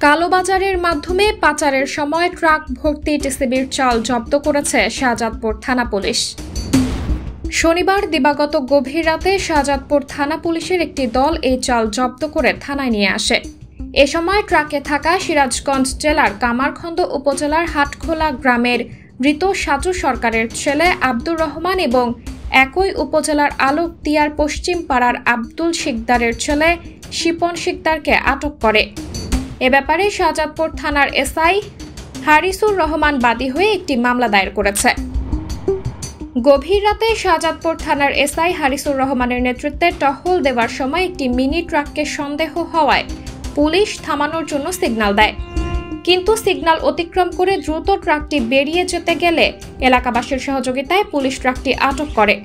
কালোবাজারের মাধ্যমে পাচারের সময় ট্রাক ভর্তি টিসিবির চাল জব্দ করেছে শাহজাদপুর থানা পুলিশ। শনিবার দিবাগত গভীর রাতে শাহজাদপুর থানা পুলিশের একটি দল এই চাল জব্দ করে থানায় নিয়ে আসে। এ সময় ট্রাকে থাকা সিরাজগঞ্জ জেলার কামারখন্দ উপজেলার হাটখোলা গ্রামের মৃত সাজু সরকারের ছেলে আব্দুর রহমান এবং একই উপজেলার আলোকদিয়ার পশ্চিম পাড়ার আব্দুল শিকদারের ছেলে শিপন শিকদারকে আটক করে। এ ব্যাপারে শাহজাদপুর থানার এসআই হারিসুর রহমান বাদী হয়ে একটি মামলা দায়ের করেছে। গভীর রাতে শাহজাদপুর থানার এসআই হারিসুর রহমানের নেতৃত্বে টহল দেওয়ার সময় একটি মিনি ট্রাককে সন্দেহ হওয়ায় পুলিশ থামানোর জন্য সিগন্যাল দেয়, কিন্তু সিগন্যাল অতিক্রম করে দ্রুত ট্রাকটি বেরিয়ে যেতে গেলে এলাকাবাসীর সহযোগিতায় পুলিশ ট্রাকটি আটক করে।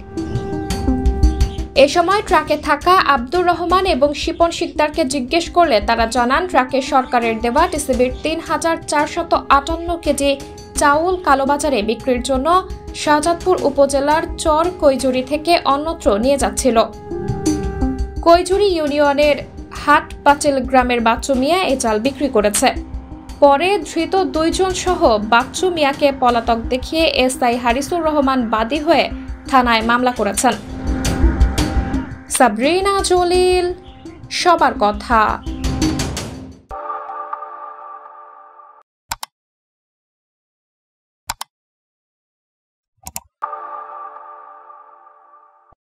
এ সময় ট্রাকে থাকা আব্দুর রহমান এবং শিপন শিকদারকে জিজ্ঞেস করলে তারা জানান ট্রাকে সরকারের দেওয়া টিসিবির ৩,৪৫৮ কেজি চাউল কালোবাজারে বিক্রির জন্য শাহজাদপুর উপজেলার চর কৈজুরি থেকে অন্যত্র নিয়ে যাচ্ছিল। কৈজুরি ইউনিয়নের হাটপাচিল গ্রামের বাচ্চু মিয়া এই চাল বিক্রি করেছে। পরে ধৃত 2 জন সহ বাচ্চু মিয়াকে পলাতক দেখিয়ে এসআই হারিসুর রহমান বাদী হয়ে থানায় মামলা করেছেন। সাবরিনা জলিল, সবার কথা।